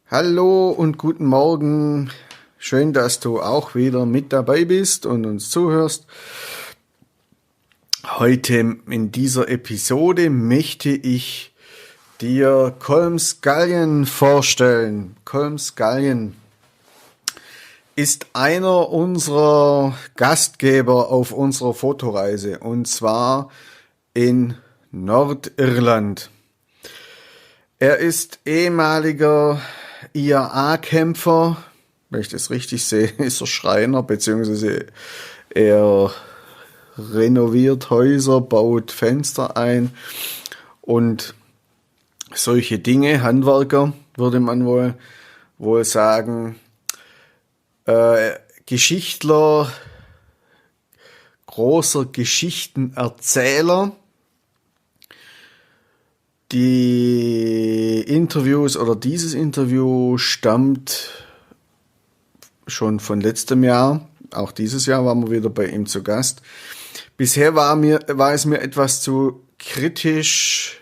Hallo und guten Morgen. Schön, dass du auch wieder mit dabei bist und uns zuhörst. Heute in dieser Episode möchte ich dir Colm Scullion vorstellen. Colm Scullion ist einer unserer Gastgeber auf unserer Fotoreise, und zwar in Nordirland. Er ist ehemaliger IRA-Kämpfer, wenn ich das richtig sehe, ist er Schreiner, beziehungsweise er renoviert Häuser, baut Fenster ein und solche Dinge. Handwerker, würde man wohl sagen. Geschichtler, großer Geschichtenerzähler. Die Interviews oder dieses Interview stammt schon von letztem Jahr. Auch dieses Jahr waren wir wieder bei ihm zu Gast. Bisher war es mir etwas zu kritisch,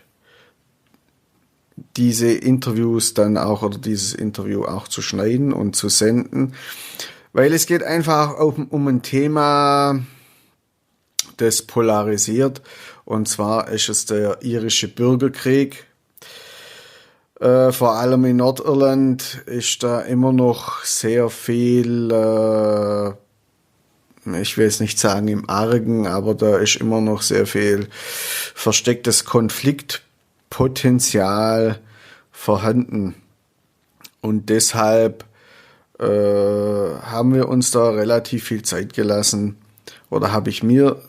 diese Interviews dann auch oder dieses Interview auch zu schneiden und zu senden, weil es geht einfach um ein Thema, das polarisiert, und zwar ist es der irische Bürgerkrieg. Vor allem in Nordirland ist da immer noch sehr viel, ich will es nicht sagen im Argen, aber da ist immer noch sehr viel verstecktes Konfliktpotenzial vorhanden. Und deshalb haben wir uns da relativ viel Zeit gelassen, oder habe ich mir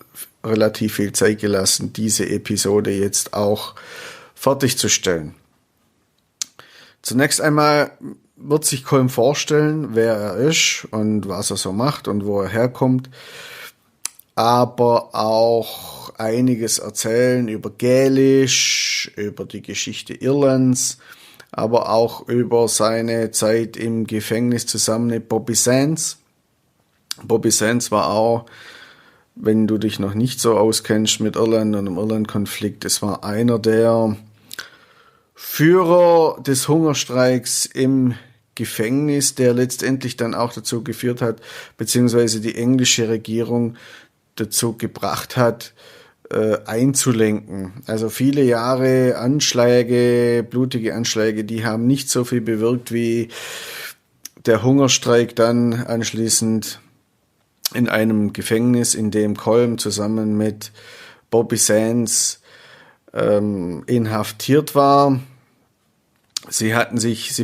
relativ viel Zeit gelassen, diese Episode jetzt auch fertigzustellen. Zunächst einmal wird sich Colm vorstellen, wer er ist und was er so macht und wo er herkommt, aber auch einiges erzählen über Gälisch, über die Geschichte Irlands, aber auch über seine Zeit im Gefängnis zusammen mit Bobby Sands. Bobby Sands war auch, wenn du dich noch nicht so auskennst mit Irland und dem Irland-Konflikt, es war einer der Führer des Hungerstreiks im Gefängnis, der letztendlich dann auch dazu geführt hat, beziehungsweise die englische Regierung dazu gebracht hat, einzulenken. Also viele Jahre Anschläge, blutige Anschläge, die haben nicht so viel bewirkt wie der Hungerstreik dann anschließend in einem Gefängnis, in dem Colm zusammen mit Bobby Sands inhaftiert war. Sie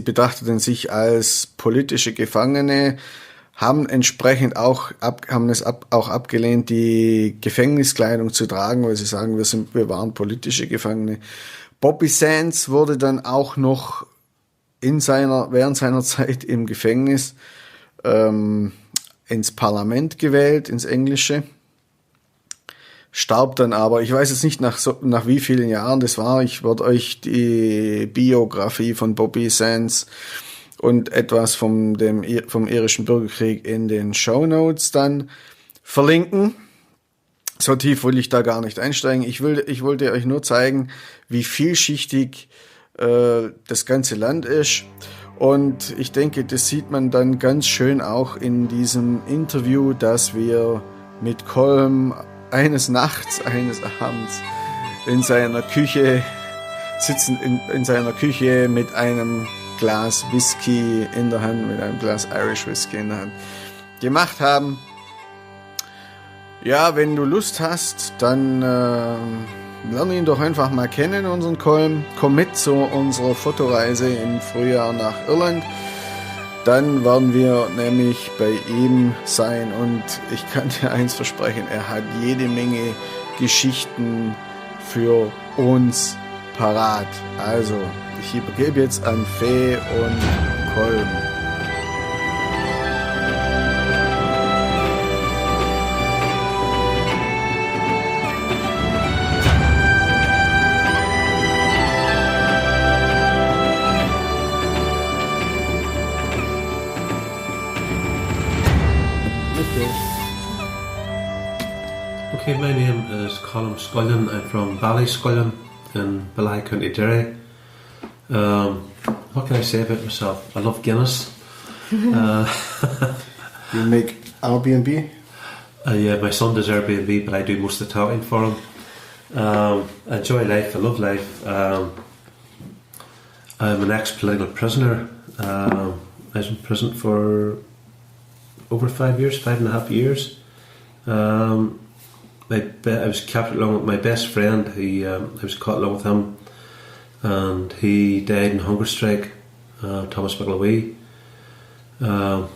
betrachteten sich als politische Gefangene, haben entsprechend auch abgelehnt, die Gefängniskleidung zu tragen, weil sie sagen, wir waren politische Gefangene. Bobby Sands wurde dann auch noch während seiner Zeit im Gefängnis ins Parlament gewählt, ins Englische, starb dann aber, ich weiß jetzt nicht nach wie vielen Jahren das war, ich werde euch die Biografie von Bobby Sands und etwas vom irischen Bürgerkrieg in den Shownotes dann verlinken. So tief will ich da gar nicht einsteigen. Ich wollte euch nur zeigen, wie vielschichtig das ganze Land ist. Und ich denke, das sieht man dann ganz schön auch in diesem Interview, das wir mit Colm eines Abends in seiner Küche sitzen, in seiner Küche mit einem Glas Whisky in der Hand, mit einem Glas Irish Whisky in der Hand gemacht haben. Ja, wenn du Lust hast, dann lern ihn doch einfach mal kennen, unseren Colm. Komm mit zu unserer Fotoreise im Frühjahr nach Irland. Dann werden wir nämlich bei ihm sein, und ich kann dir eins versprechen, er hat jede Menge Geschichten für uns parat. Also, ich übergebe jetzt an Fee und Colm. Okay, my name is Colm Scullion. I'm from Ballysullion in Ballysullion. What can I say about myself? I love Guinness. You make Airbnb? Yeah, my son does Airbnb, but I do most of the talking for him. I enjoy life. I love life. I'm an ex-political prisoner. I was in prison for over 5 years, 5.5 years. I was captured along with my best friend. I was caught along with him, and he died in hunger strike. Thomas McLawee. I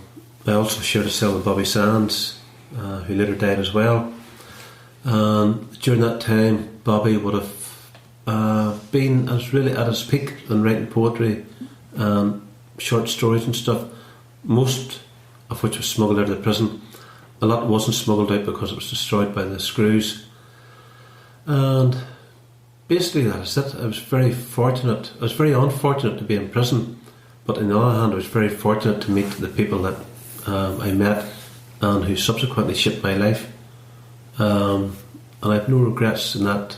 also shared a cell with Bobby Sands, who later died as well. And during that time, Bobby would have been really at his peak in writing poetry and short stories and stuff, most of which was smuggled out of the prison. A lot wasn't smuggled out because it was destroyed by the screws. And basically that is it. I was very fortunate. I was very unfortunate to be in prison, but on the other hand I was very fortunate to meet the people that I met and who subsequently shaped my life. And I have no regrets in that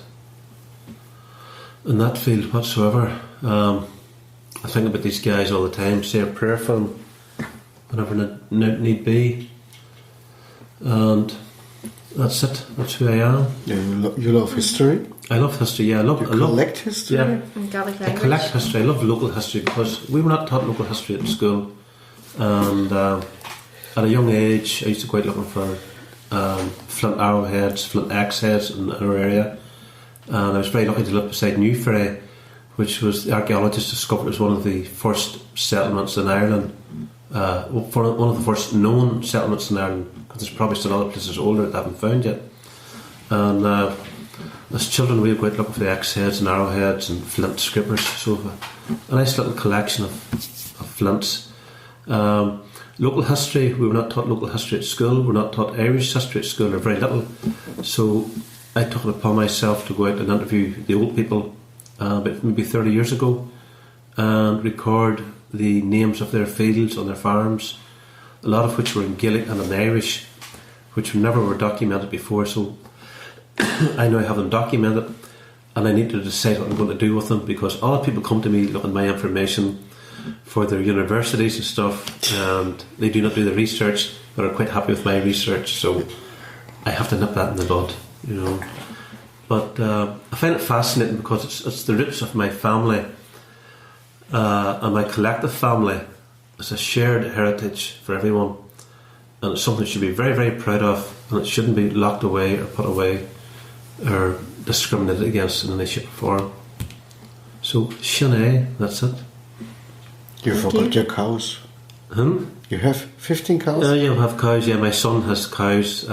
field whatsoever. I think about these guys all the time, say a prayer for them whenever need be, and that's it. That's who I am. You love history? I love history, yeah. I collect history? Yeah. Gaelic I language. collect history. I love local history because we were not taught local history at school, and at a young age I used to go out looking for flint arrowheads, flint axe heads in our area, and I was very lucky to live beside Newferry, which was the archaeologists discovered as one of the first settlements in Ireland, one of the first known settlements in Ireland, because there's probably still other places older that haven't found yet. And as children we would go out looking for the axe heads and arrowheads and flint scrapers, so a nice little collection of flints. Local history, we were not taught local history at school, we were not taught Irish history at school, or very little, so I took it upon myself to go out and interview the old people about maybe 30 years ago and record the names of their fields on their farms, a lot of which were in Gaelic and in Irish, which never were documented before. So I now have them documented, and I need to decide what I'm going to do with them, because all the people come to me looking at my information for their universities and stuff, and they do not do the research, but are quite happy with my research, so I have to nip that in the bud, you know. But I find it fascinating because it's the roots of my family and my collective family. It's a shared heritage for everyone, and it's something you should be very, very proud of, and it shouldn't be locked away or put away or discriminated against in any shape or form. So, Shanae, that's it. You forgot your cows. You have 15 cows? Yeah, we have cows. Yeah, my son has cows.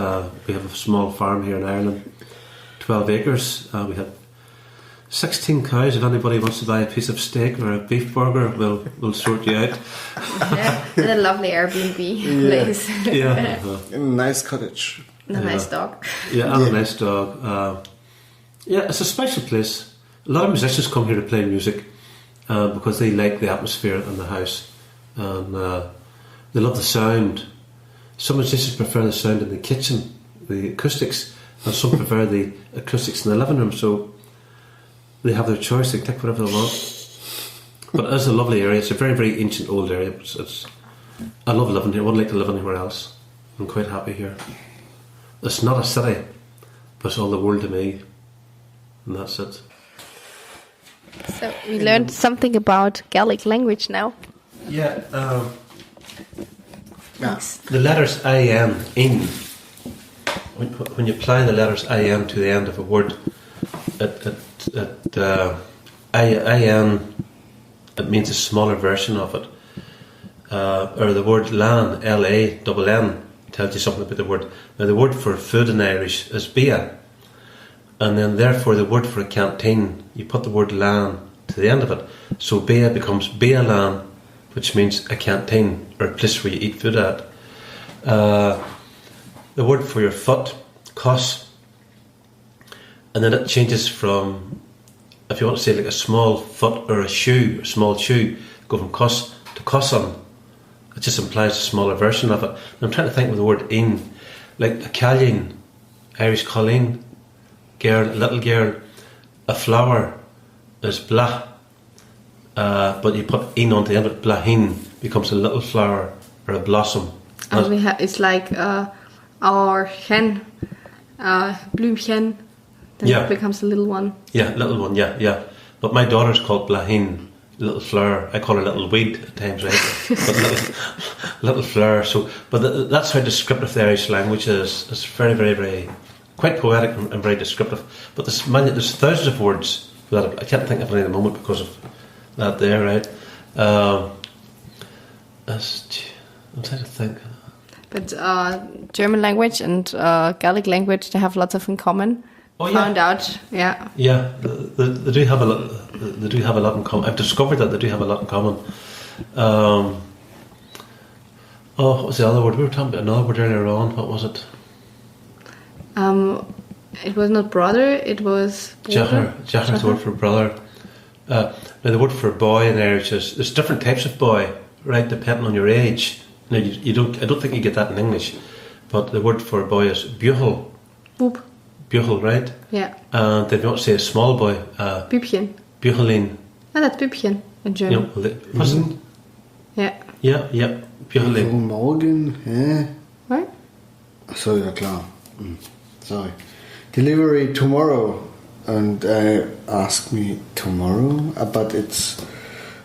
We have a small farm here in Ireland, 12 acres. We have 16 cows. If anybody wants to buy a piece of steak or a beef burger, we'll sort you out. Yeah, and a lovely Airbnb place. Yeah. A nice cottage. And a nice dog. Yeah, and a nice dog. Yeah, it's a special place. A lot of musicians come here to play music because they like the atmosphere in the house, and they love the sound. Some musicians prefer the sound in the kitchen, the acoustics, and some prefer the acoustics in the living room, so they have their choice. They take whatever they want. But it is a lovely area. It's a very, very ancient old area. I love living here. I wouldn't like to live anywhere else. I'm quite happy here. It's not a city, but it's all the world to me, and that's it. So we learned something about Gaelic language now. Yeah. The letters IN, when you apply the letters IN to the end of a word, IN, it means a smaller version of it. Or the word lan, L-A-N-N, tells you something about the word. Now the word for food in Irish is bia, and then therefore the word for a canteen, you put the word lan to the end of it, so bia becomes bia lan, which means a canteen, or a place where you eat food at. The word for your foot, cos, and then it changes from, if you want to say like a small foot or a shoe, a small shoe, go from cos to cosan. It just implies a smaller version of it. And I'm trying to think of the word in, like a calleen, Irish colleen, girl, little girl. A flower is blah. but you put in on the end of it, blahin becomes a little flower or a blossom. And it's like our hen, Blümchen, then it becomes a little one. Yeah, little one, yeah. But my daughter's called blahin, little flower. I call her little weed at times, right? But little flower. So, but that's how descriptive the Irish language is. It's very, very, very, quite poetic and very descriptive. But there's thousands of words that I can't think of any at the moment because of that there, right? I'm trying to think. But German language and Gaelic language, they have lots of in common. Oh, Found out, yeah. Yeah, they do have a lot. They do have a lot in common. I've discovered that they do have a lot in common. What was the other word? We were talking about another word earlier on. What was it? It was not brother. It was Jachar. Jachar is the word for brother. Now the word for boy in Irish is there's different types of boy, right? Depending on your age. Now you don't. I don't think you get that in English, but the word for boy is buchel. Bub. Buchel, right? Yeah. And they don't say a small boy. Bübchen. Buchelin. Ah, that's Bübchen in German. Yeah. Yeah. Yeah. Buchelin. Guten Morgen, hä? Right? So, ja klar. Sorry. Delivery tomorrow. And ask me tomorrow, but it's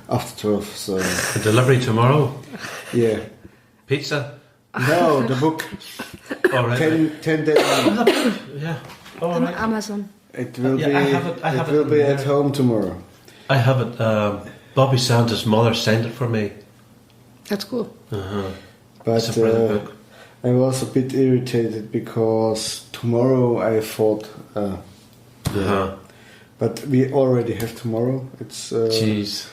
after 12, so... The delivery tomorrow? Yeah. Pizza? No, the book. All right. 10 deadline. Yeah. All On right. Amazon. It will Yeah, be. I have it will it be in at there. home tomorrow. I have it. Bobby Sands' mother signed it for me. That's cool. But It's a brilliant book. I was a bit irritated because tomorrow I thought. But we already have tomorrow. It's. Jeez.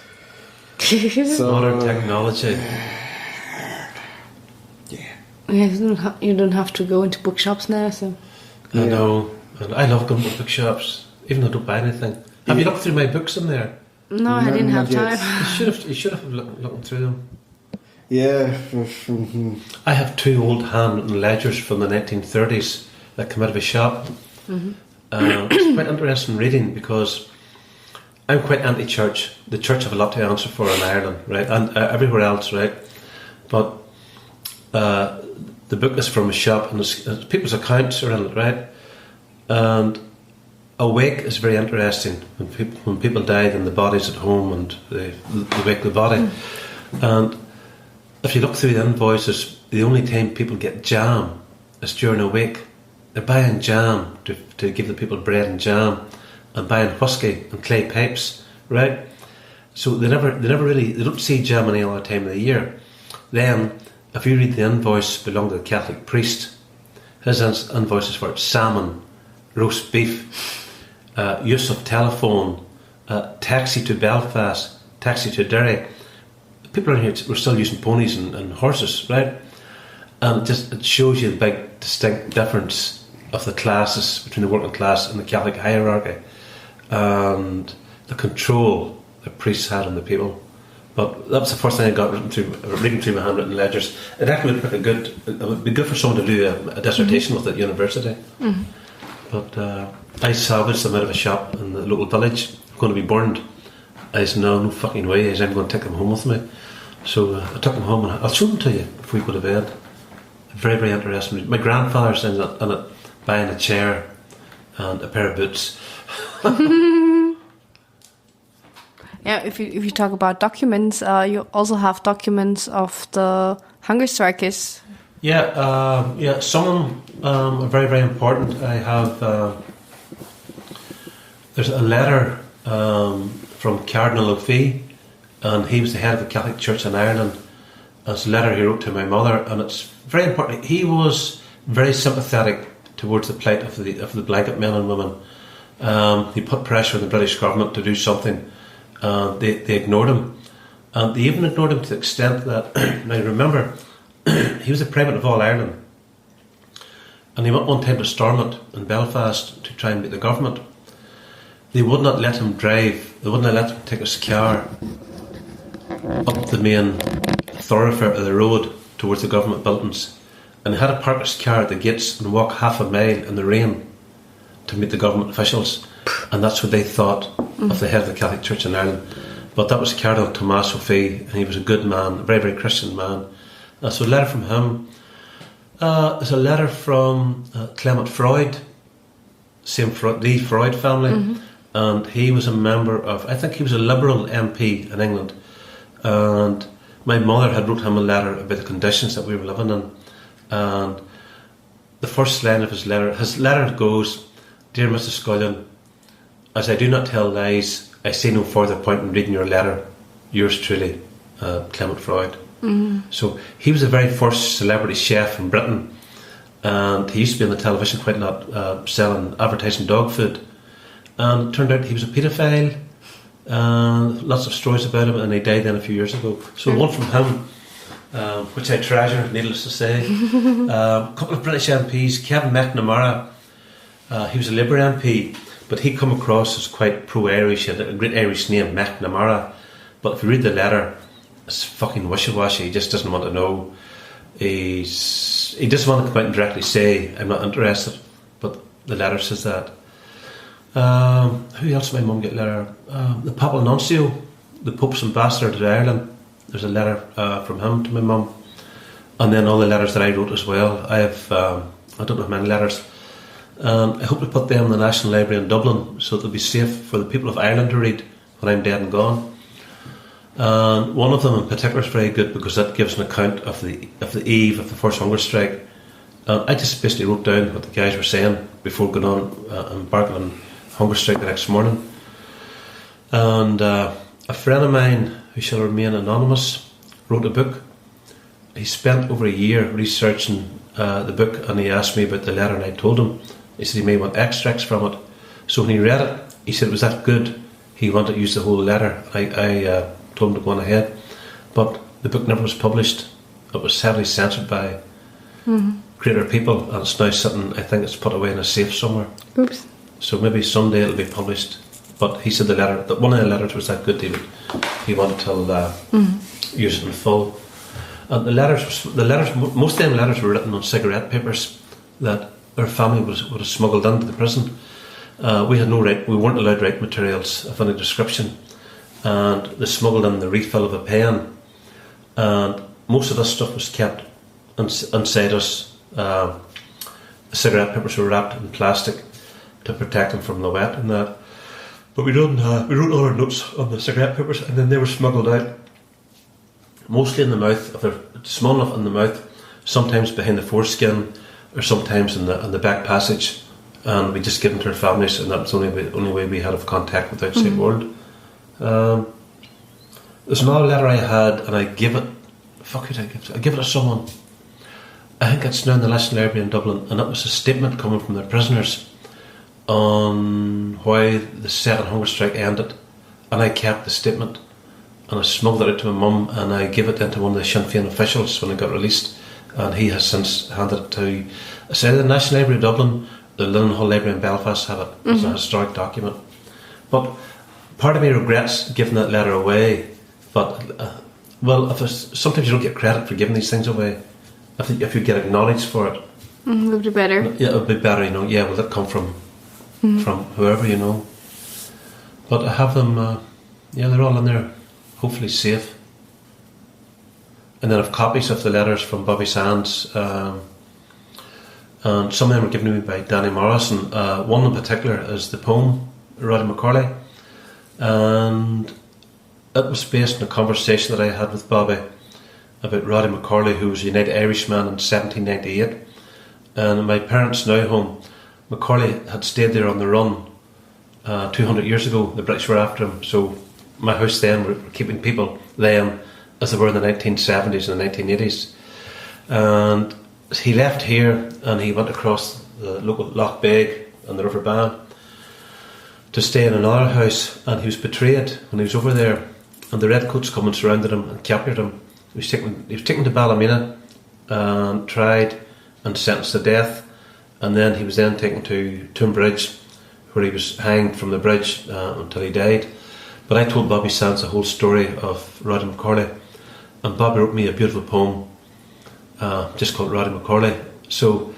So, Modern technology. Yeah, you don't have to go into bookshops now, so... I know. And I love going to bookshops, even though I don't buy anything. Have you looked through my books in there? No, I didn't have not yet. time. You should have looked through them. Yeah. I have 2 old handwritten ledgers from the 1930s that come out of a shop. It's quite interesting reading because I'm quite anti-church. The church have a lot to answer for in Ireland, right, and everywhere else, right. But the book is from a shop, and it's people's accounts are in it, right. And a wake is very interesting when people died and the body's at home and they wake the body. And if you look through the invoices, the only time people get jam is during a wake. They're buying jam to give the people bread and jam, and buying whiskey and clay pipes, right? So they don't see jam any other time of the year. Then, if you read the invoice belonging to the Catholic priest, his invoice is for salmon, roast beef, use of telephone, taxi to Belfast, taxi to Derry. People around here were still using ponies and horses, right? And it shows you the big distinct difference of the classes between the working class and the Catholic hierarchy, and the control the priests had on the people. But that was the first thing I got reading through my handwritten ledgers. It actually would be good for someone to do a dissertation with at university. But I salvaged them out of a shop in the local village, going to be burned. I said, no fucking way, I'm going to take them home with me. So I took them home and I'll show them to you before we go to bed. Very, very interesting. My grandfather's in it buying a chair and a pair of boots. Yeah, if you talk about documents, you also have documents of the hunger strikers. Yeah, some of them are very, very important. I have there's a letter from Cardinal O'Fee, and he was the head of the Catholic Church in Ireland. It's a letter he wrote to my mother, and it's very important. He was very sympathetic towards the plight of the blanket men and women. He put pressure on the British government to do something. They ignored him, and they even ignored him to the extent that now remember he was the President of all Ireland, and he went one time to Stormont in Belfast to try and meet the government. They would not let him drive. They wouldn't let him take his car up the main thoroughfare of the road towards the government buildings, and he had to park his car at the gates and walk half a mile in the rain to meet the government officials. And that's what they thought of the head of the Catholic Church in Ireland. But that was Cardinal Tommaso Fee, and he was a good man, a very, very Christian man. So a letter from him. There's a letter from Clement Freud, the Freud family, and he was a member of, I think he was a Liberal MP in England, and my mother had wrote him a letter about the conditions that we were living in, and the first line of his letter goes, "Dear Mr. Scullion, as I do not tell lies, I see no further point in reading your letter. Yours truly, Clement Freud." So he was the very first celebrity chef in Britain, and he used to be on the television quite a lot, advertising dog food, and it turned out he was a paedophile, and lots of stories about him, and he died then a few years ago. So one from him, which I treasure, needless to say. A couple of British MPs, Kevin McNamara, he was a Labour MP, but he come across as quite pro-Irish. He had a great Irish name, McNamara, but if you read the letter, it's fucking wishy-washy. He just doesn't want to know. He doesn't want to come out and directly say, "I'm not interested," but the letter says that. Who else did my mum get a letter? The Papal Nuncio, the Pope's ambassador to Ireland. There's a letter from him to my mum. And then all the letters that I wrote as well. I have, I don't have many letters. I hope to put them in the National Library in Dublin so they'll be safe for the people of Ireland to read when I'm dead and gone. And one of them in particular is very good because that gives an account of the eve of the first hunger strike. I just basically wrote down what the guys were saying before going on embarking on hunger strike the next morning. And a friend of mine, who shall remain anonymous, wrote a book. He spent over a year researching the book, and he asked me about the letter, and I told him. He said he may want extracts from it. So when he read it, he said it was that good. He wanted to use the whole letter. I told him to go on ahead, but the book never was published. It was heavily censored by greater people, and it's now sitting, I think it's put away in a safe somewhere. Oops. So maybe someday it'll be published. But he said that one of the letters was that good, he wanted to use it in full. And most of them letters were written on cigarette papers that our family would have smuggled into the prison. We had no right, we weren't allowed to write materials of any description, and they smuggled in the refill of a pen, and most of this stuff was kept inside us. The cigarette papers were wrapped in plastic to protect them from the wet and that. But we wrote all our notes on the cigarette papers, and then they were smuggled out, mostly in the mouth, if they're small enough in the mouth, sometimes behind the foreskin, or sometimes in the back passage, and we just give them to our families, and that was the only way we had of contact with the outside world. There's another letter I had, and I give it. Fuck it, I give it to someone. I think it's now in the National Library in Dublin, and it was a statement coming from the prisoners on why the second hunger strike ended, and I kept the statement, and I smuggled it out to my mum, and I gave it then to one of the Sinn Féin officials when I got released, and he has since handed it to, say, the National Library of Dublin, the Linen Library in Belfast have it as a historic document. But part of me regrets giving that letter away, but sometimes you don't get credit for giving these things away. If you get acknowledged for it, it would be better. Yeah, it would be better, Yeah, will that come from whoever, But I have them. They're all in there, hopefully safe. And then I have copies of the letters from Bobby Sands, and some of them were given to me by Danny Morrison. One in particular is the poem Roddy McCorley, and it was based on a conversation that I had with Bobby about Roddy McCorley, who was a United Irishman in 1798. And in my parents' now home, McCorley had stayed there on the run 200 years ago. The British were after him, so my house then were keeping people then as they were in the 1970s and the 1980s. And he left here and he went across the local Loch Beg and the River Bann to stay in another house, and he was betrayed when he was over there, and the redcoats come and surrounded him and captured him. He was taken to Ballymena and tried and sentenced to death, and then he was then taken to Toonbridge, where he was hanged from the bridge until he died. But I told Bobby Sands the whole story of Roddy McCorley, and Bobby wrote me a beautiful poem just called Roddy McCorley. So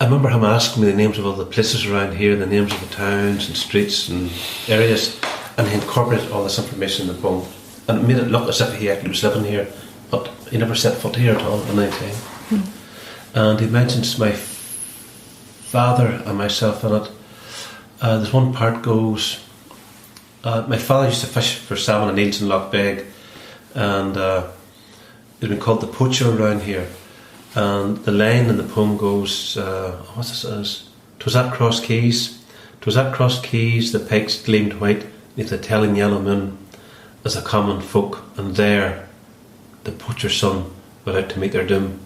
I remember him asking me the names of all the places around here, the names of the towns and streets and areas, and he incorporated all this information in the poem, and it made it look as if he actually was living here, but he never set foot here at all in any time. And he mentions my father and myself in it. There's one part goes, my father used to fish for salmon and eels in Loch Beg, and he'd been called the poacher around here. And the line in the poem goes, what's this is? 'Twas at Cross Keys, 'twas at Cross Keys, the pikes gleamed white neath the telling yellow moon, as the common folk, and there the poacher's son went out to meet their doom.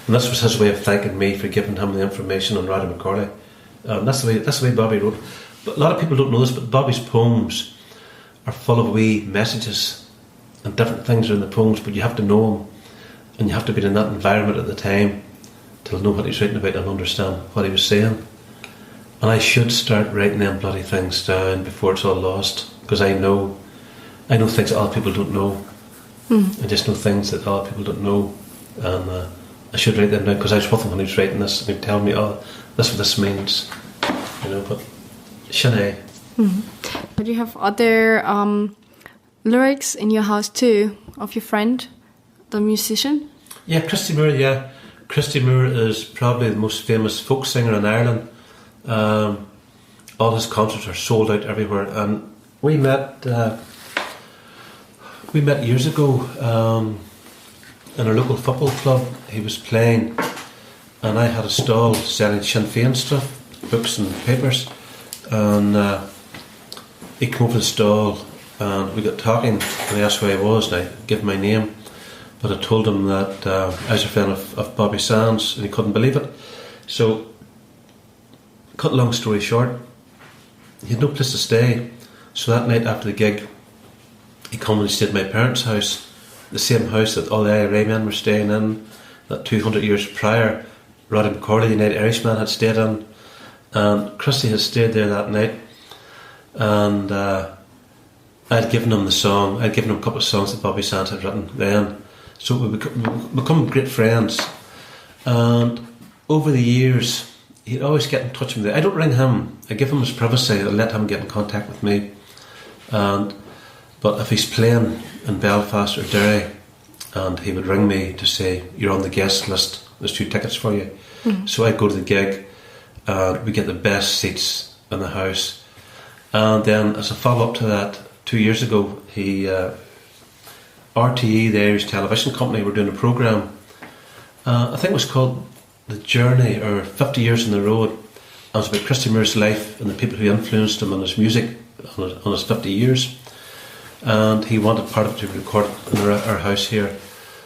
And this was his way of thanking me for giving him the information on Roddy McCorley. That's the way Bobby wrote. But a lot of people don't know this, but Bobby's poems are full of wee messages, and different things are in the poems, but you have to know him, and you have to be in that environment at the time to know what he's writing about and understand what he was saying. And I should start writing them bloody things down before it's all lost, because I know things that other people don't know. I just know things that other people don't know, and I should write them down, because I was with him when he was writing this, and he'd tell me, oh, that's what this means, but Shanae. But you have other lyrics in your house too, of your friend, the musician? Yeah, Christy Moore, yeah. Christy Moore is probably the most famous folk singer in Ireland. All his concerts are sold out everywhere, and we met years ago in a local football club. He was playing, and I had a stall selling Sinn Féin stuff, books and papers, and he came over to the stall, and we got talking, and he asked who I was, and I gave him my name, but I told him that I was a fan of Bobby Sands, and he couldn't believe it. So, cut a long story short, he had no place to stay, so that night after the gig, he came and he stayed at my parents' house, the same house that all the IRA men were staying in, that 200 years prior, Roddy McCorley, the United Irishman, had stayed in, and Christy had stayed there that night, and I'd given him the song, I'd given him a couple of songs that Bobby Sands had written then, so we become great friends, and over the years, he'd always get in touch with me. I don't ring him, I give him his privacy, I let him get in contact with me, but if he's playing in Belfast or Derry, and he would ring me to say, you're on the guest list, there's 2 tickets for you. So I'd go to the gig, and we get the best seats in the house. And then as a follow-up to that, 2 years ago, RTE, the Irish television company, were doing a programme, I think it was called The Journey, or 50 Years on the Road, and it was about Christy Moore's life and the people who influenced him and his music on his 50 years. And he wanted part of it to be recorded in our house here.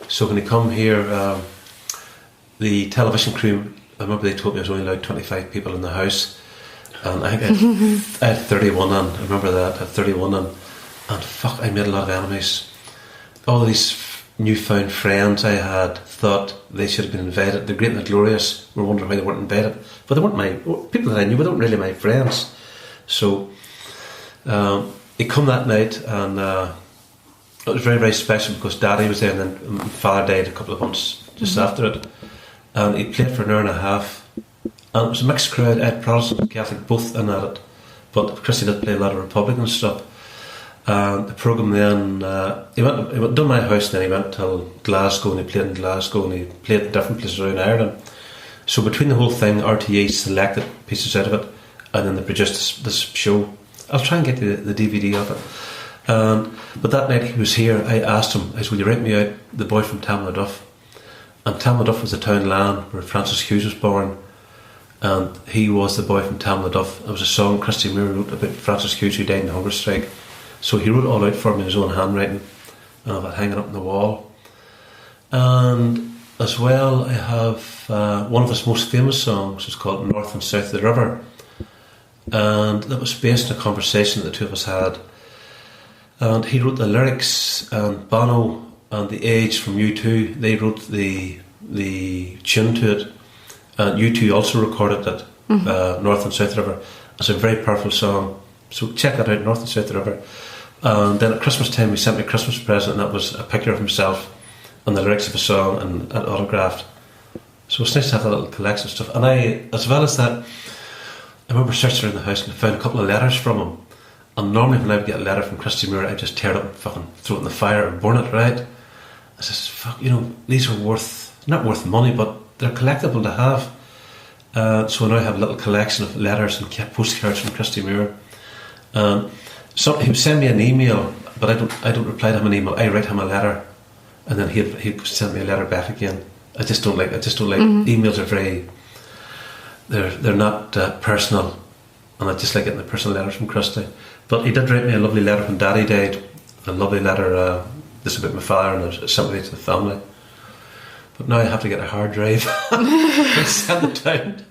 So when he come here, the television crew, I remember they told me I was only allowed 25 people in the house, and I think I had 31 in. I remember that, I had 31 in, and fuck, I made a lot of enemies. All these newfound friends I had thought they should have been invited. The great and the glorious were wondering why they weren't invited, but they weren't my people that I knew, but they weren't really my friends. So he come that night, and it was very, very special because Daddy was there, and then my father died a couple of months just after it, and he played for an hour and a half, and it was a mixed crowd. I had Protestant and Catholic both in at it, but Christy did play a lot of Republican stuff. And the programme then, he went to my house, and then he went to Glasgow, and he played in Glasgow, and he played in different places around Ireland. So between the whole thing, RTE selected pieces out of it, and then they produced this show. I'll try and get the DVD of it. But that night he was here, I asked him, I said, will you write me out The Boy from Tamladuff? And Tamladuff was the town land where Francis Hughes was born, and he was the boy from Tamladuff. It was a song Christy Moore wrote about Francis Hughes, who died in the hunger strike. So he wrote it all out for me in his own handwriting, and I've it hanging up on the wall. And as well, I have one of his most famous songs. It's called North and South of the River, and that was based on a conversation that the two of us had. And he wrote the lyrics, and Bono and The Age from U2, they wrote the tune to it, and U2 also recorded it, North and South of the River. It's a very powerful song, so check that out, North and South of the River. And then at Christmas time, he sent me a Christmas present, and that was a picture of himself and the lyrics of a song and autographed. So it's nice to have that little collection of stuff. And I, as well as that, I remember searching around the house and I found a couple of letters from him, And normally when I would get a letter from Christy Moore, I'd just tear it up and fucking throw it in the fire and burn it, right? I says, fuck, these are not worth money, but they're collectible to have. So I now have a little collection of letters and postcards from Christy Moore. So he would send me an email, but I don't reply to him an email. I write him a letter, and then he'd send me a letter back again. I just don't like emails are very. They're not personal, and I just like getting the personal letters from Christy. But he did write me a lovely letter when Daddy died, a lovely letter. This about my father and a sympathy to the family. But now I have to get a hard drive and send it down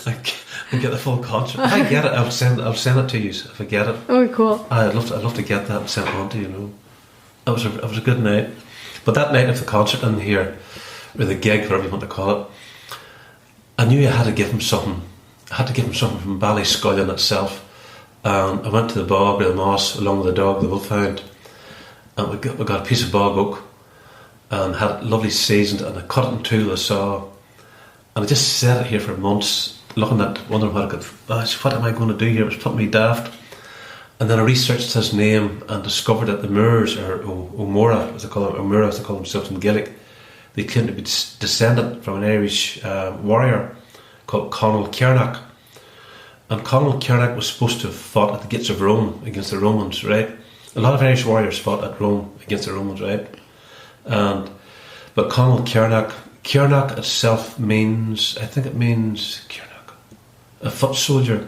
and get the full concert. If I get it, I'll send it to you if I get it. Oh, cool! I'd love to get that and send it on to you. It was a good night. But that night of the concert in here, or the gig, whatever you want to call it, I knew I had to give him something. I had to give him something from Ballyscullion itself. I went to the bog or the moss along with the dog, the wolfhound, and we got a piece of bog oak and had it lovely seasoned, and I cut it in two with a saw, and I just sat it here for months wondering what am I going to do here? It was putting me daft. And then I researched his name and discovered that the Moors, or O'Mora as they call themselves in Gaelic, they claim to be descended from an Irish warrior called Colm Scullion. And Colm Scullion was supposed to have fought at the gates of Rome against the Romans, right? A lot of Irish warriors fought at Rome against the Romans, right? But Colm Scullion, Kernach itself means, I think it means Kernach, a foot soldier.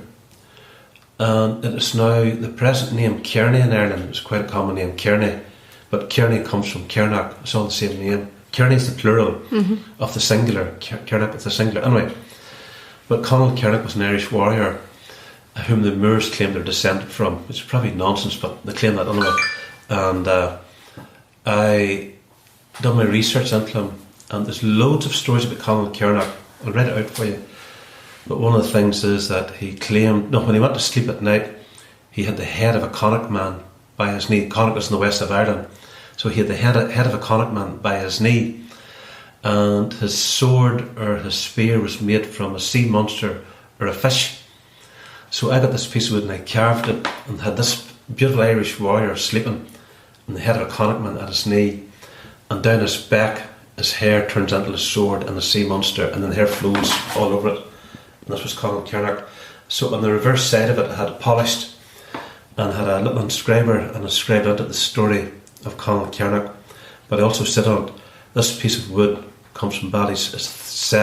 And it is now the present name Kearney in Ireland. It's quite a common name, Kearney, but Kearney comes from Kernach. It's all the same name. Kearney is the plural of the singular. Kernach is the singular. Anyway, but Colm Scullion was an Irish warrior whom the Moors claim they're descended from, which is probably nonsense, but they claim that anyway. And I done my research into him, and there's loads of stories about Colm Scullion. I'll read it out for you. But one of the things is that he claimed, when he went to sleep at night, he had the head of a Connacht man by his knee. Connacht was in the west of Ireland. So he had the head of a Connacht man by his knee. And his sword or his spear was made from a sea monster or a fish. So I got this piece of wood and I carved it and had this beautiful Irish warrior sleeping on the head of a Connacht man at his knee. And down his back, his hair turns into a sword and a sea monster, and then the hair flows all over it. And this was Colm Scullion. So on the reverse side of it, I had it polished and had a little inscriber and inscribed into the story of Colm Scullion. But I also said on this piece of wood comes from Bally's. It's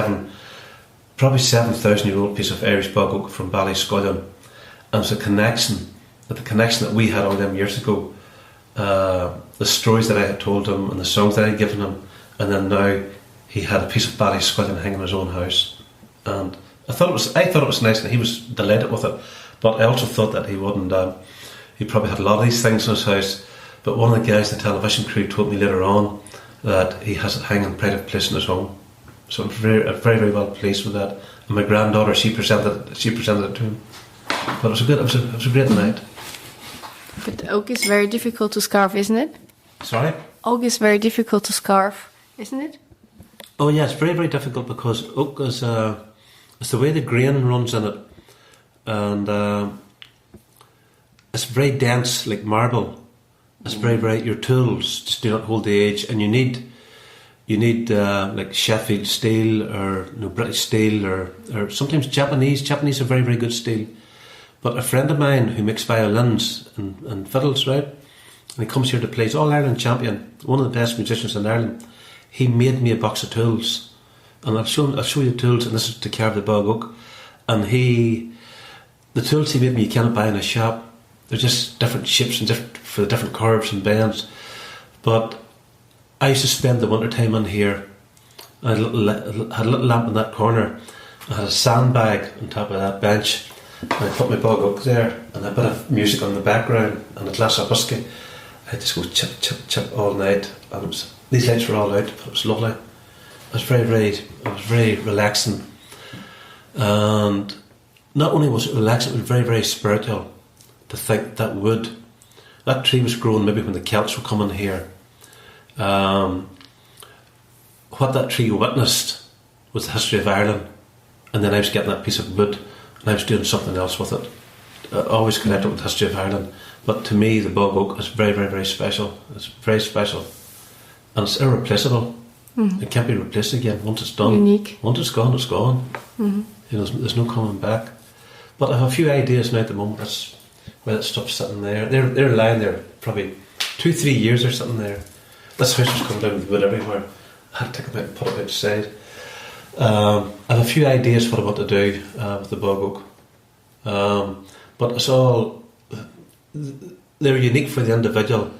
probably 7,000-year-old piece of Irish bog oak from Ballyscullion. And it's the connection that we had all them years ago. The stories that I had told him and the songs that I had given him, and then now he had a piece of Ballyscullion hanging in his own house. And I thought it was nice, and he was delighted with it. But I also thought that he wouldn't. He probably had a lot of these things in his house. But one of the guys in the television crew told me later on that he has it hanging pride of place in his home. So I'm very, very well pleased with that. And my granddaughter, she presented it to him. But it was a great night. But oak is very difficult to scarf, isn't it? Sorry? Oak is very difficult to scarf, isn't it? Oh yeah, it's very, very difficult because oak is it's the way the grain runs in it, and it's very dense like marble. It's very, very. Your tools just do not hold the edge, and you need like Sheffield steel or British steel or sometimes Japanese. Japanese are very, very good steel. But a friend of mine who makes violins and fiddles, right, and he comes here to play. He's All Ireland champion, one of the best musicians in Ireland. He made me a box of tools. And I'll show you the tools, and this is to carve the bog oak. And the tools he made me, you cannot buy in a shop. They're just different shapes and for the different curves and bends. But I used to spend the winter time in here. I had a little lamp in that corner. I had a sandbag on top of that bench, and I put my bog oak there, and a bit of music on the background, and a glass of whiskey. I just go chip, chip, chip all night. And these lights were all out, but it was lovely. It was very relaxing, and not only was it relaxing, it was very, very spiritual. To think that tree was growing maybe when the Celts were coming here. What that tree witnessed was the history of Ireland, and then I was getting that piece of wood, and I was doing something else with it. Always connected with the history of Ireland, But to me, the bog oak is very, very, very special. It's very special. And it's irreplaceable. It can't be replaced again once it's done. Unique. Once it's gone, it's gone. There's no coming back. But I have a few ideas now at the moment. That's where that stuff's sitting there. They're lying there probably 2-3 years or something there. This house was coming down with wood everywhere. I had to take it out and put it outside. I have a few ideas what I want to do with the bog oak. But it's all... They're unique for the individual.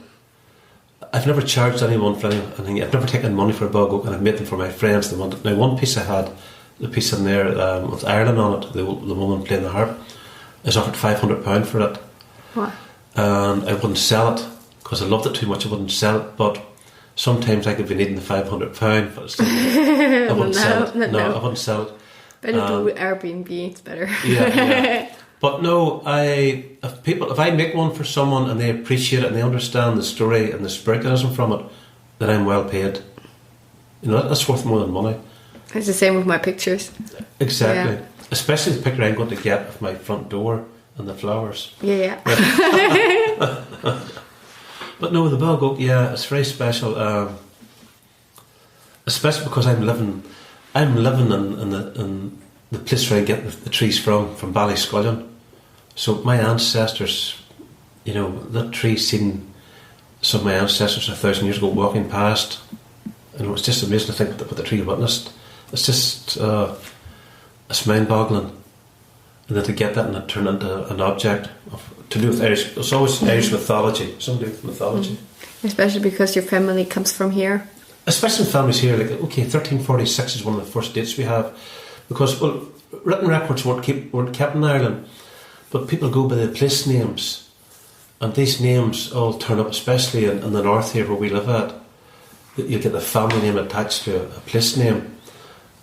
I've never charged anyone for anything. I've never taken money for a bog oak, and I've made them for my friends. They wanted. Now, one piece I had, the piece in there with Ireland on it, the woman playing the harp, is offered £500 for it. What? And I wouldn't sell it because I loved it too much. I wouldn't sell it, but sometimes I could be needing the £500, but still, I wouldn't sell it. No, I wouldn't sell it. Better do Airbnb. It's better. Yeah. But no, if I make one for someone and they appreciate it and they understand the story and the spiritualism from it, then I'm well paid. That's worth more than money. It's the same with my pictures. Exactly. Yeah. Especially the picture I'm going to get of my front door and the flowers. Yeah. But no, the bog oak, yeah, it's very special. Especially because I'm living in the place where I get the trees from Ballysullion. So my ancestors, that tree seen some of my ancestors 1,000 years ago walking past. It's just amazing to think what the tree witnessed. It's just, it's mind-boggling. And then to get that and it turn into an object to do with Irish. It's always Irish mythology, something to do with mythology. Especially because your family comes from here. Especially families here, 1346 is one of the first dates we have. Because, written records weren't kept in Ireland, but people go by the place names, and these names all turn up, especially in the north here where we live at. You get the family name attached to a place name,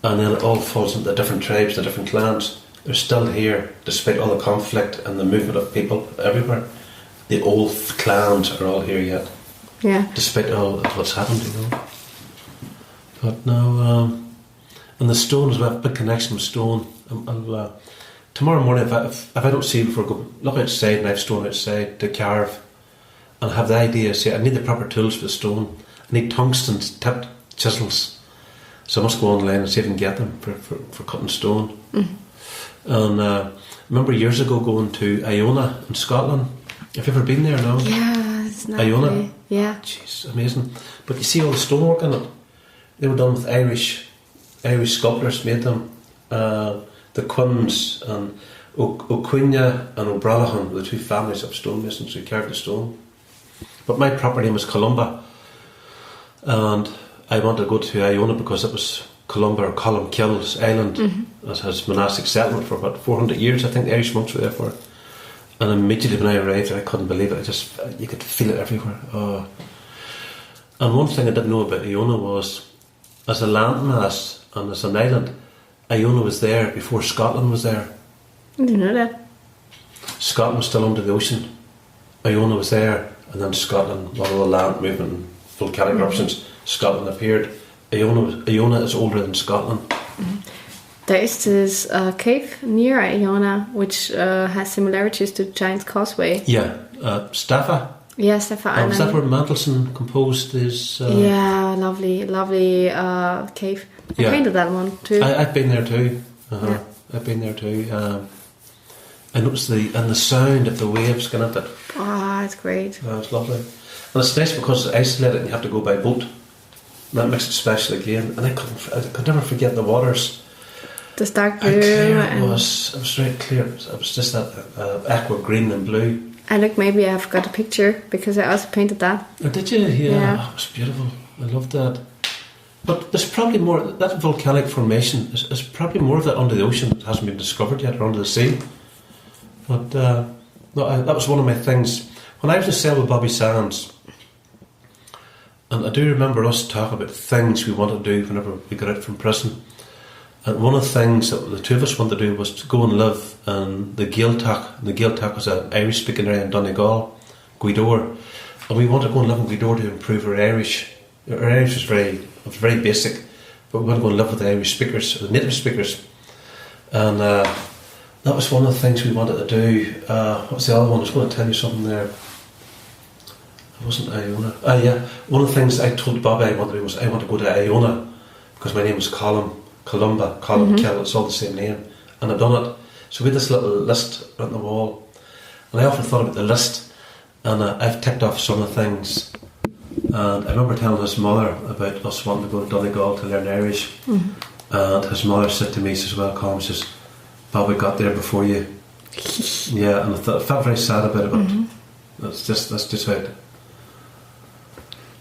and then it all falls into different tribes, the different clans. They're still here, despite all the conflict and the movement of people everywhere. The old clans are all here yet. Yeah. Despite all what's happened, But no... And the stone as well, I have a big connection with stone. Tomorrow morning, if I don't see it before I go, look outside and I have stone outside to carve and have the idea, say, I need the proper tools for the stone. I need tungsten tipped chisels. So I must go online and see if I can get them for cutting stone. And I remember years ago going to Iona in Scotland. Have you ever been there now? Yeah, it's not Iona? Yeah. Jeez, amazing. But you see all the stonework in it. They were done with Irish sculptors made them. The Quins and O'Quinna and O'Bralaghan were the two families of stonemasons who carved the stone. But my proper name was Columba, and I wanted to go to Iona because it was Columba or Colm Kill's island. It has monastic settlement for about 400 years. I think the Irish monks were there for it. And immediately when I arrived there, I couldn't believe it. You could feel it everywhere. And one thing I didn't know about Iona was, as a landmass and as an island, Iona was there before Scotland was there. I didn't know that. Scotland was still under the ocean. Iona was there, and then Scotland, all the land movement and volcanic eruptions, Scotland appeared. Iona is older than Scotland. There is this cave near Iona which has similarities to Giant's Causeway. Yeah, Staffa. Yeah, Staffa. Was that where Mendelssohn composed his... Yeah, lovely cave. I painted that one too. I've been there too. Yeah. I've been there too. I noticed the sound of the waves going up it. It's great. It's lovely. And it's nice because it's isolated and you have to go by boat. And that makes it special again. And I could never forget the waters. The dark blue. How clear it was. It was very clear. It was just that aqua green and blue. And look, maybe I've got a picture because I also painted that. Oh, did you? Yeah. Oh, it was beautiful. I loved that. But there's probably more, that volcanic formation, there's probably more of that under the ocean that hasn't been discovered yet, or under the sea. But that was one of my things. When I was in cell with Bobby Sands, and I do remember us talking about things we wanted to do whenever we got out from prison. And one of the things that the two of us wanted to do was to go and live in the Gaeltacht. And the Gaeltacht was an Irish-speaking area in Donegal, Gweedore. And we wanted to go and live in Gweedore to improve our Irish. Our Irish was very basic, but we wanted to go and live with the Irish speakers, the native speakers. And that was one of the things we wanted to do. What was the other one? I was going to tell you something there. It wasn't Iona. Yeah. One of the things I told Bobby I wanted to do was I want to go to Iona because my name was Colm Kell. It's all the same name, and I've done it. So we had this little list on the wall, and I often thought about the list, and I've ticked off some of the things. And I remember telling his mother about us wanting to go to Donegal to learn Irish, and his mother said to me, says, "Well, Colm, says, Bobby got there before you." Yeah, and I felt very sad about it, but that's just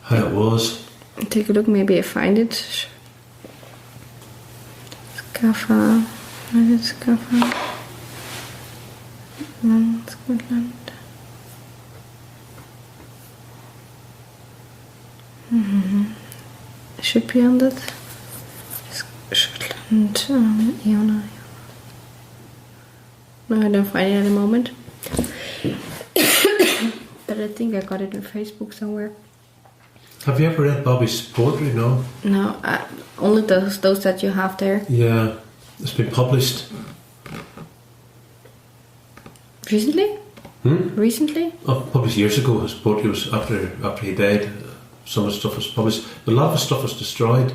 how it was. Take a look, maybe I find it. Scaffa. Where is Scaffa? Scotland. It should be on that. Scotland. Iona. No, I don't find it at the moment. But I think I got it on Facebook somewhere. Have you ever read Bobby's poetry? No. No, only those that you have there. Yeah, it's been published. Recently? Recently? Oh, published years ago. His poetry was after he died. Some of the stuff was published, but a lot of the stuff was destroyed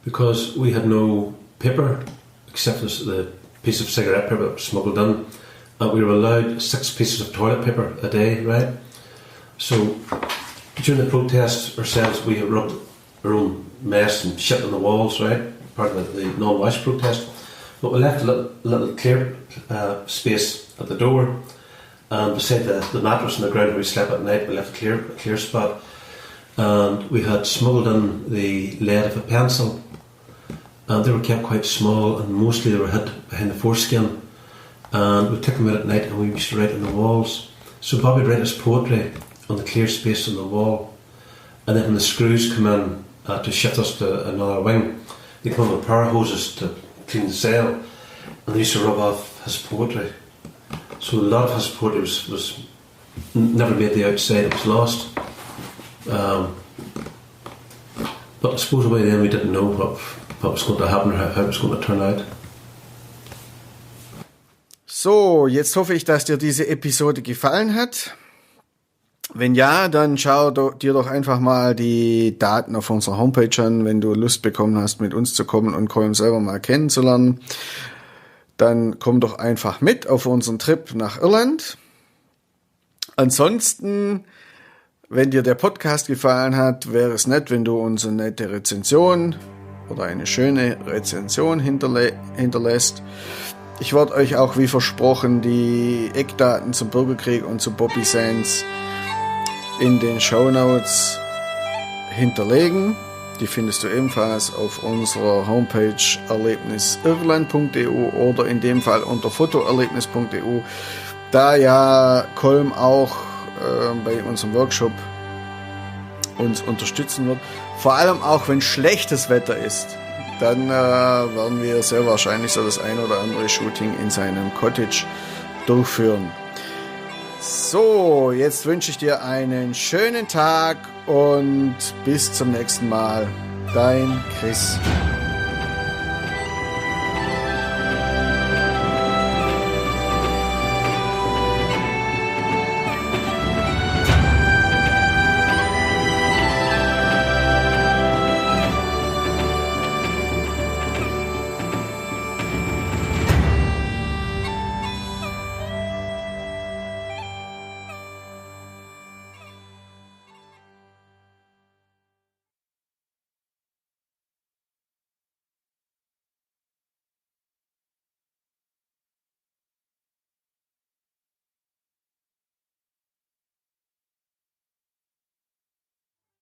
because we had no paper except the piece of cigarette paper that was smuggled in, and we were allowed 6 pieces of toilet paper a day, right? So during the protests ourselves, we rubbed our own mess and shit on the walls, right? Part of the non-wash protest. But we left a little clear space at the door, and beside the mattress on the ground where we slept at night, we left a clear spot. And we had smuggled in the lead of a pencil, and they were kept quite small, and mostly they were hid behind the foreskin. And we took them out at night, and we used to write on the walls. So Bobby would write his poetry on the clear space on the wall, and then when the screws come in to shift us to another wing, they come in with power hoses to clean the cell, and they used to rub off his poetry. So a lot of his poetry was never made the outside, it was lost. But I suppose by then we didn't know what was going to happen or how it was going to turn out. So, jetzt hoffe ich, dass dir diese Episode gefallen hat. Wenn ja, dann schau dir doch einfach mal die Daten auf unserer Homepage an, wenn du Lust bekommen hast, mit uns zu kommen und Colm selber mal kennenzulernen. Dann komm doch einfach mit auf unseren Trip nach Irland. Ansonsten, wenn dir der Podcast gefallen hat, wäre es nett, wenn du uns eine nette Rezension oder eine schöne Rezension hinterlässt. Ich werde euch auch wie versprochen die Eckdaten zum Bürgerkrieg und zu Bobby Sands in den Shownotes hinterlegen. Die findest du ebenfalls auf unserer Homepage erlebnisirland.eu oder in dem Fall unter fotoerlebnis.eu, da ja Colm auch bei unserem Workshop uns unterstützen wird. Vor allem auch, wenn schlechtes Wetter ist, dann werden wir sehr wahrscheinlich so das ein oder andere Shooting in seinem Cottage durchführen. So, jetzt wünsche ich dir einen schönen Tag und bis zum nächsten Mal. Dein Chris.